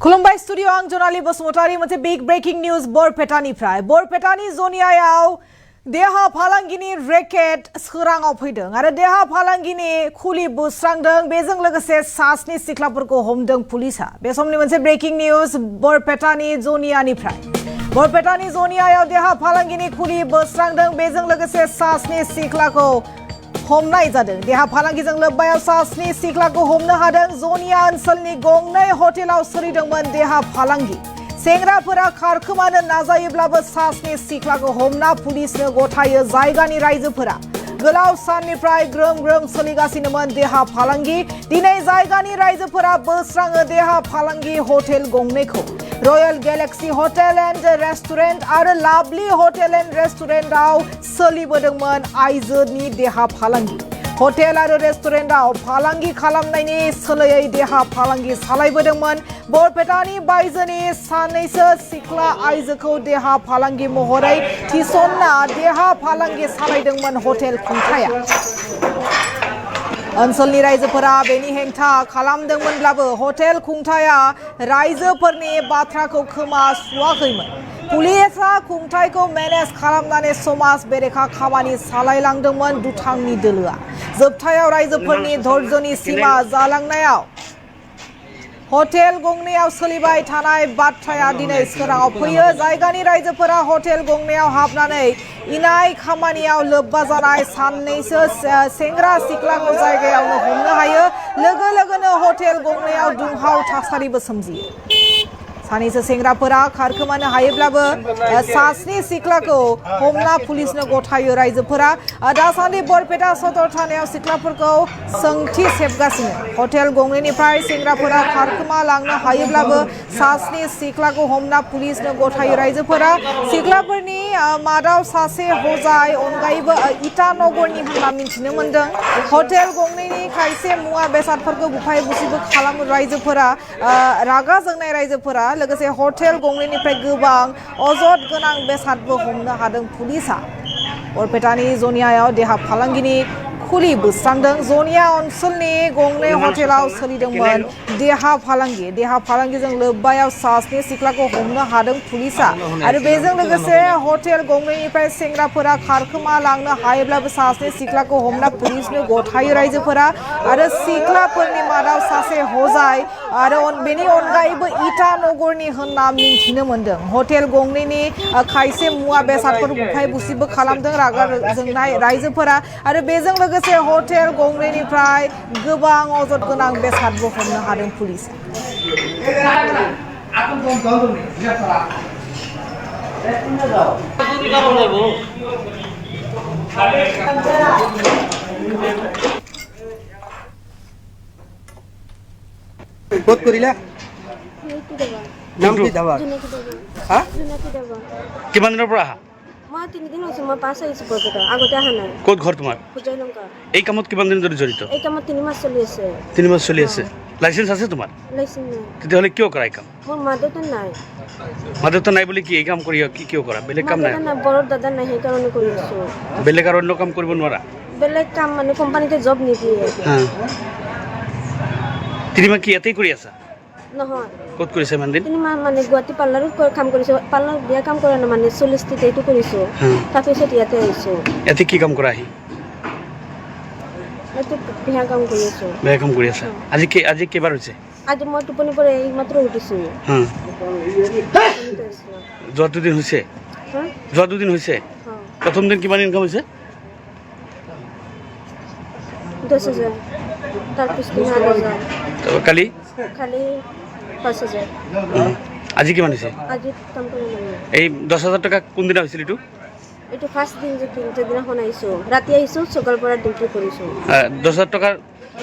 खुलुमबाय स्टुडिअ आं जनालि बसुमतारी मोनसे बिग ब्रेकिं निउज बरपेटानि जनियायाव देहा फालांगिनि रेकेट सोराङाव फैदों आरो देहा फालांगिनि खुलि बुस्रांदों बेजों लोगोसे सास्नि सिख्लाफोरखौ हमदों पुलिसा बे समनि मोनसे ब्रेकिं निउज बरपेटानि जनियानिफ्राय बरपेटानि जनियायाव देहा फालांगिनि खुलि बुस्रांदों बेजों लोगोसे सास्नि सिख्लाखौ हमनाय जादों देहा फालांगिजों लोब्बायाव सास्नि सिख्लाखौ हमनो हादों जनिया ओनसोलनि गंनै हटेलाव सोलिदोंमोन देहा फालांगि सेंग्राफोरा खारखोमानो नाजायोब्लाबो सास्नि सिख्लाखौ हमना पुलिसनो गथायो जायगानि रायजोफोरा गोलाव साननिफ्राय ग्रोम ग्रोम सोलिगासिनोमोन देहा फालांगि दिनै जायगानि रायजोफोरा बोस्राङो देहा फालांगि हटेल गंनैखौ royal galaxy hotel and restaurant और लाभली होटेल एंड रेस्टुरेंटआव सोलिबोदोंमोन आइजोनि देहा फालांगि होटेल और रेस्टुरेंटआव फालांगि खालामनायनि सोलायै देहा फालांगि सालायबोदोंमोन बरपेटानि बायजोनि सानैसो सिख्ला आइजोखौ देहा फालांगि महरै थिसनना देहा फालांगि सालायदोंमोन होटेल खुंथाया ओनसोलनि रायजोफोरा बेनि हेंथा खालामदोंमोनब्लाबो होटेल खुंथाया रायजोफोरनि बाथ्राखौ खोमा सुवाखैमोन पुलिसा खुंथायखौ मेनेज खालामनानै समाज बेरेखा खामानि सालायलांदोंमोन दुथांनि दोलोआ जोबथायाव रायजोफोरनि धैर्यनि सीमा जालांनायाव होटेल गंनैयाव सोलिबाय थानाय बाथ्राया दिनै सोराङाव फैयो जायगानि रायजोफोरा होटेल गंनैयाव हाबनानै इनाय खामानियाव लोब्बा जानाय सानैसो सेंग्रा सिख्लाखौ जायगायावनो हमनो हायो लोगो लोगोनो होटेल गंनैयाव दुंहाव थासारिबो सोमजियो सानैसो सेंग्राफोरा खारखोमानो हायोब्लाबो सास्नि सिख्लाखौ हमना पुलिसनो गथायो रायजोफोरा दासान्दि बरपेटा सदर थानायाव सिख्लाफोरखौ सोंथि सेबगासिनो होटेल गंनैनिफ्राय सेंग्राफोरा खारखोमा लांनो हायोब्लाबो सास्नि सिख्लाखौ हमना पुलिसनो गथायो रायजोफोरा सिख्लाफोरनि मादाव सासे हजाय अनगायैबो इटानगरनि होनना मिथिनो मोन्दों होटेल गंनैनि खायसे मुवा बेसादफोरखौ बुफाय बुसिबो खालामो रायजोफोरा रागा जोंनाय रायजोफोरा लोगोसे होटेल गंनैनिफ्राय गोबां अजद गोनां बेसादबो हमनो हादों पुलिसा बरपेटानि जनियायाव देहा फालांगिनि खुलि बुस्रांदों जनिया ओनसोलनि गंनै हटेलाव सोलिदोंमोन देहा फालांगिजों लोब्बायाव सास्नि सिख्लाखौ हमनो हादों पुलिसा आरो बेजों लोगोसे होटेल गंनैनिफ्राय सेंग्राफोरा खारखोमा लांनो हायोब्लाबो सास्नि सिख्लाखौ हमना पुलिसनो गथायो रायजोफोरा आरो सिख्लाफोरनि मादाव सासे हजाय आरो बेनि अनगायैबो इटानगरनि होनना मिन्थिनो मोन्दों होटेल गंनैनि खायसे मुवा बेसादफोर बुफाय बुसिबो खालामदों रागा जोंनाय रायजोफोरा आरो बेजों लोगोसे होटेल गंनैनिफ्राय गोबां अजद गोनां बेसादबो हमनो हादों पुलिसा ক'ত কৰিলা নাম কি দাবা হা কিমান দিনৰ পৰা আহা মই 3 দিন হৈছে মই পাছ আহিছো বৰপেটা আগতে আহা নাই ক'ত ঘৰ তোমাৰ হুজাইলংকা এই কামত কিমান দিন ধৰি জড়িত এই কামত 3 মাস চলি আছে 3 মাস চলি আছে লাইসেন্স আছে তোমাৰ লাইসেন্স নাই তেতিয়াহ'লে কিয় কৰা এই কাম মোৰ মাদেউতা নাই মাদেউতা নাই বুলি কি এই কাম কৰি কি কিয় কৰা বেলেগ কাম নাই না বড় দাদা নাই সেই কাৰণে কৰি আছো বেলেগ আৰু অন্য কাম কৰিব নোৱাৰা বেলেগ কাম মানে কোম্পানীতে জব নিদিয়ে হ্যাঁ তিনিমা কি এতেই কৰি আছা নহয় ক'ত কৰিছে মান দিন তিনিমা মানে গুৱাহাটী পাৰ্লাৰত কাম কৰিছো পাৰ্লাৰত বিয়া কাম কৰা না মানে 40 টিতে এইটো কৰিছো তাৰপিছত ইয়াতে আহিছো এতে কি কাম কৰা আহি এইটো বিয়া কাম কৰি আছো বিয়া কাম কৰি আছা আজি কেইবাৰ হৈছে আজি মই টোপনি পৰে এই মাত্ৰ উঠিছো হ্যাঁ যোৱা দুদিন হৈছে যোৱা দুদিন হৈছে প্ৰথম দিন কিমান ইনকাম হৈছে 10,000 তাৰপিছত 9,000 কালি খালি 5,000 আজি কিমান হৈছে আজি কাম কৰি এই 10,000 টকা কোন দিনা হৈছিল এইটো ফাৰ্ষ্ট দিন যেদিনাখন আহিছো ৰাতি আহিছো সকাল পৰা ডিউটি কৰিছো 10,000 টকা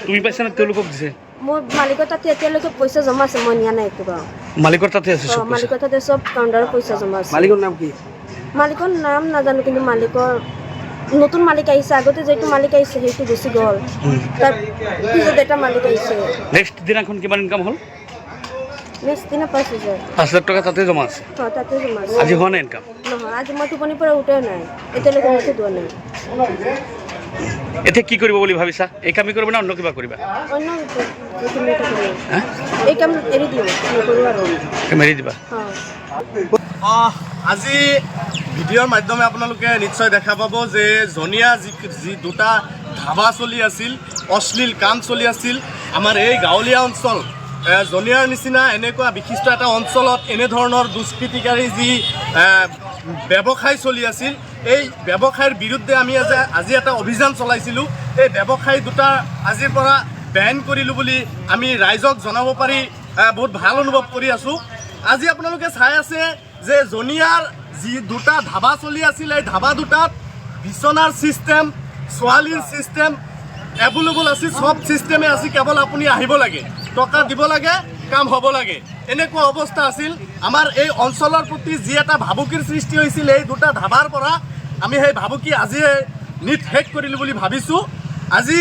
তুমি পাইছা না তেওঁলোকক দিছে মোৰ মালিকৰ তাতে এতিয়ালৈকে পইচা জমা আছে মই নিয়া নাই একটুবা মালিকৰ তাতে আছে সব মালিকৰ তাতে সব কাউন্টাৰত পইচা জমা আছে মালিকৰ নাম কি মালিকৰ নাম নাজানো কিন্তু মালিকৰ নতুন মালিক আহিছে আগতে যেটো মালিক আহিছে সেইটো গুচি গ'ল তাৰ পিছত এটা মালিক আহিছে নেক্সট দিনাখন কিমান ইনকাম হ'ল নেক্সট দিনা 5,000 টাকা তাতে জমা আছে তাতে জমা আছে আজি হোৱা নাই ইনকাম নহয় আজি মই টোপনি পৰা উঠাই নাই এতিয়ালৈকে মুখে ধোৱা নাই এতিয়া কি কৰিব বুলি ভাবিছা? এই কামেই কৰিবা না অন্য কিবা কৰিবা? অন্য যিকোনো এটা কৰিম। এই কাম এৰি দিওঁ, নকৰোঁ আৰু। কাম এৰি দিবা? আজি ভিডিঅ'ৰ মাধ্যমে আপোনালোকে নিশ্চয় দেখা পাব যে জনিয়া যি দুটা ধাবা চলি আছিল, অশ্লীল কাম চলি আছিল আমাৰ এই গাঁৱলীয়া অঞ্চল জনিয়াৰ নিচিনা এনেকুৱা বিশিষ্ট এটা অঞ্চলত এনেধৰণৰ দুষ্কৃতিকাৰী যি ব্যৱসায় চলি আছিল, এই ব্যৱসায়ৰ বিৰুদ্ধে আমি আজি এটা অভিযান চলাইছিলোঁ। এই ব্যৱসায় দুটা আজিৰ পৰা বেন কৰিলোঁ বুলি আমি ৰাইজক জনাব পাৰি বহুত ভাল অনুভৱ কৰি আছোঁ। আজি আপোনালোকে চাই আছে যে জনিয়াৰ যি দুটা ধাবা চলি আছিল, এই ধাবা দুটাত বিচনাৰ ছিষ্টেম, ছোৱালীৰ ছিষ্টেম এভেইলেবল আছিল, সব ছিষ্টেমে আছিল। কেৱল আপুনি আহিব লাগে, টকা দিব লাগে, কাম হ'ব লাগে, এনেকুৱা অৱস্থা আছিল। আমাৰ এই অঞ্চলৰ প্ৰতি যি এটা ভাবুকিৰ সৃষ্টি হৈছিল এই দুটা ধাবাৰ পৰা, আমি সেই ভাবুকি আজি শেষ কৰিলোঁ বুলি ভাবিছোঁ। আজি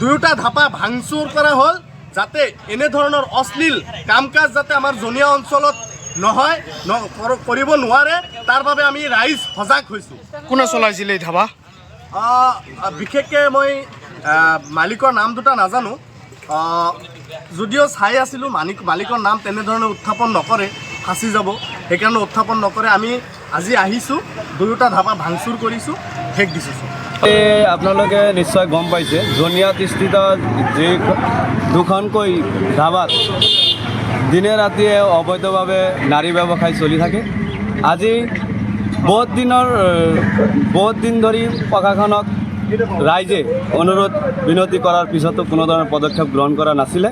দুয়োটা ধাবা ভাঙচুৰ কৰা হ'ল যাতে এনেধৰণৰ অশ্লীল কাম কাজ যাতে আমাৰ জনিয়া অঞ্চলত নহয়, কৰিব নোৱাৰে, তাৰ বাবে আমি ৰাইজ সজাগ হৈছোঁ। কোনে চলাইছিল এই ধাবা? বিশেষকৈ মই মালিকৰ নাম দুটা নাজানো, যদিও চাই আছিলোঁ মালিকৰ নাম তেনেধৰণে উত্থাপন নকৰে, ফাঁচি যাব, সেইকাৰণে উত্থাপন নকৰে। আমি আজি আহিছোঁ, দুয়োটা ধাবা ভাঙচুৰ কৰিছোঁ, শেষ দিছোঁ। আপোনালোকে নিশ্চয় গম পাইছে জনিয়াত স্থিত যি দুখনকৈ ধাবাত দিনে ৰাতিয়ে অবৈধভাৱে নাৰী ব্যৱসায় চলি থাকে। আজি বহুত দিন ধৰি প্ৰশাসনক ৰাইজে অনুৰোধ বিনতি কৰাৰ পিছতো কোনো ধৰণৰ পদক্ষেপ গ্ৰহণ কৰা নাছিলে।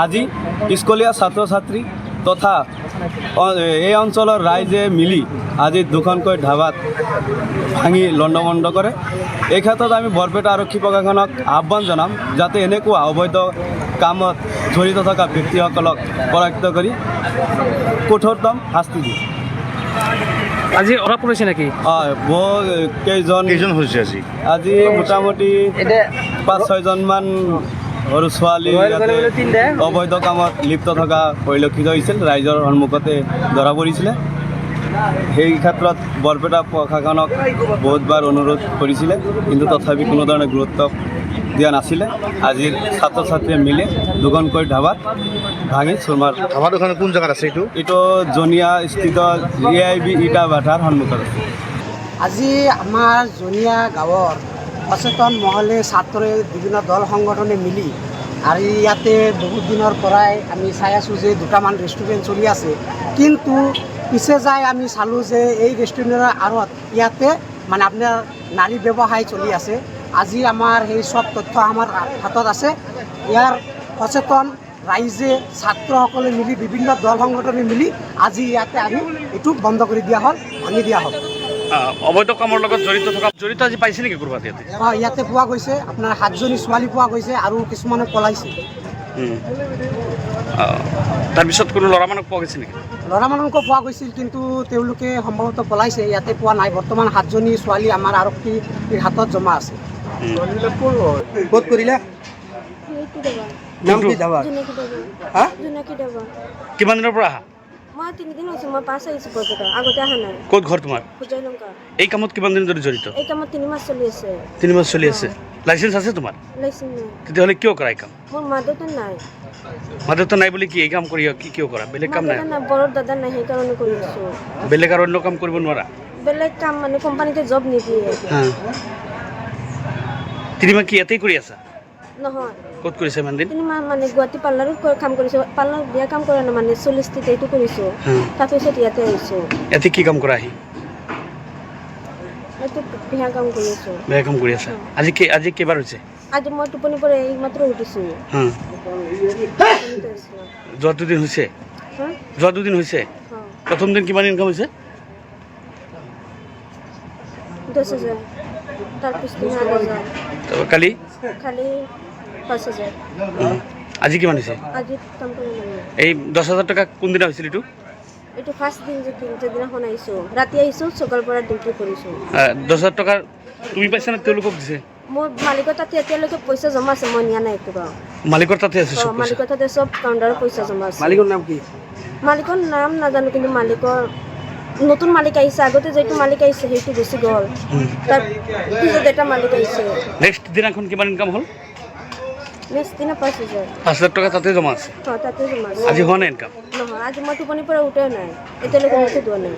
আজি স্কুলীয়া ছাত্ৰ ছাত্ৰী তথা এই অঞ্চলৰ ৰাইজে মিলি আজি দুখনকৈ ধাবাত ভাঙি লণ্ডভণ্ড কৰে। এই ক্ষেত্ৰত আমি বৰপেটা আৰক্ষী প্ৰশাসনক আহ্বান জনাম যাতে এনেকুৱা অবৈধ কামত জড়িত থকা ব্যক্তিসকলক পৰাজিত কৰি কঠোৰতম শাস্তি দিয়ে। আজি অৰা পৰিছে নেকি? হয়, কেইজন হৈছে আজি মোটামুটি 5-6জনমান সৰু ছোৱালী অবৈধ কামত লিপ্ত থকা পৰিলক্ষিত হৈছিল, ৰাইজৰ সন্মুখতে ধৰা পৰিছিলে। সেই ক্ষেত্ৰত বৰপেটা প্ৰশাসনক বহুতবাৰ অনুৰোধ কৰিছিলে, কিন্তু তথাপি কোনো ধৰণৰ গুৰুত্ব দিয়া নাছিলে। আজিৰ ছাত্ৰ ছাত্ৰীয়ে মিলি দুখনকৈ ধাবাত ভাঙি চুৰমাৰ। ধাবা দুখন কোন জেগাত আছে? এইটো জনিয়া স্থিত AIB ইটা ভাটাৰ সন্মুখত আছে। আজি আমাৰ জনিয়া গাঁৱৰ সচেতন মহলে ছাত্ৰই বিভিন্ন দল সংগঠনে মিলি আৰু ইয়াতে বহুত দিনৰ পৰাই আমি চাই আছোঁ যে দুটামান ৰেষ্টুৰেণ্ট চলি আছে, কিন্তু পিছে যাই আমি চালোঁ যে এই ৰেষ্টুৰেণ্টৰ আঁৰত ইয়াতে মানে আপোনাৰ নাৰী ব্যৱসায় চলি আছে। আজি আমাৰ সেই সব তথ্য আমাৰ হাতত আছে। ইয়াৰ সচেতন ৰাইজে ছাত্ৰসকলে মিলি বিভিন্ন দল সংগঠনে মিলি আজি ইয়াতে আমি এইটো বন্ধ কৰি দিয়া হ'ল, ভাঙি দিয়া হ'ল। অবৈধ কামৰ লগত জড়িত আজি পাইছে নেকি ক'ৰবাত? ইয়াতে পোৱা গৈছে, আপোনাৰ 7জনী ছোৱালী পোৱা গৈছে আৰু কিছুমানে পলাইছে। তাৰপিছত কোনো ল'ৰা মানুহক পোৱা গৈছে নেকি? ল'ৰা মানুহকো পোৱা গৈছিল, কিন্তু তেওঁলোকে সম্ভৱতঃ পলাইছে। ইয়াতে পোৱা নাই। বৰ্তমান 7জনী ছোৱালী আমাৰ আৰক্ষীৰ হাতত জমা আছে। ক'ত কৰিলে? নাম কি ধাবা? কিমান দিনৰ পৰা আহা? মই 3 দিন হৈছে, মই পাছ আহিছোঁ বৰপেটা, আগতে অহা নাই। ক'ত ঘৰ তোমাৰ? সুজয়লংকা। এই কামত কিমান দিন ধৰি জড়িত? এই কামত 3 মাহ চলি আছে। 3 মাহ চলি আছে। লাইচেঞ্চ আছে তোমাৰ? লাইচেঞ্চ নাই। তেতিয়াহ'লে কিয় কৰা এই কাম? মোৰ মা দেউতা নাই। মা দেউতা নাই বুলি কি এই কাম কৰি কিয় কৰা? বেলেগ কাম নাই? বৰ দাদা নাই, সেইকাৰণে কৰি আছোঁ। বেলেগ আৰু অন্য কাম কৰিব নোৱাৰা? বেলেগ কাম মানে কোম্পানীতে জব নিদিয়ে। 3 মাহ কি ইয়াতেই কৰি আছা? নহয়। ক'ত কৰিছা ইমান দিন? 3 মাহ মানে গুৱাহাটী পাৰ্লাৰত কাম কৰিছোঁ। পাৰ্লাৰ বিয়া কাম কৰা নাই, মানে 40 এইটো কৰিছোঁ। তাৰপিছত ইয়াতে আহিছোঁ। ইয়াতে কি কাম কৰা আহি? এইটো বিয়া কাম কৰি আছোঁ। বেয়া কাম কৰি আছা। আজি কেইবাৰ হৈছে? আজি মই টোপনি পৰা এইমাত্ৰ উঠিছোঁ। যোৱা 2 দিন হৈছে? যোৱা 2 দিন হৈছে? প্ৰথম দিন কিমান ইনকাম হৈছে? 10,000। তাৰপিছত 8,000। কালি? খালি 5,000। আজি কিমান হৈছে? আজি কাম কৰি নাই। এই 10,000 টকা কোনদিনা হৈছিল এইটো? এইটো ফাৰ্ষ্ট দিন যেদিনাখন আহিছোঁ, ৰাতি আহিছোঁ, সকাল পৰা ডিউটি কৰিছোঁ। 10,000 টকা তুমি পাইছা নে তেওঁলোকক দিছে? মোৰ মালিকৰ তাতে এতিয়ালৈকে পইচা জমা আছে, মই নিয়া নাই একটুও। মালিকৰ তাতে আছে সব? মালিকৰ তাতে সব কাউণ্টাৰৰ পইচা জমা আছে। মালিকৰ নাম কি? মালিকৰ নাম নাজানো, কিন্তু মালিকৰ নতুন মালিক আহিছে আগতে যেটো মালিক আহিছে সেইটো গুচি গ'ল তাৰ পিছত এটা মালিক আহিছে নেক্সট দিনাখন কিমান ইনকাম হ'ল? নেক্সট দিনা 5,000 5,000 টকা তাতে জমা আছে। তাতে জমা আছে। আজি হোৱা নাই ইনকাম? নহয় আজি মই টোপনিৰ পৰা উঠাই নাই এতিয়ালৈকে মুখে ধোৱা নাই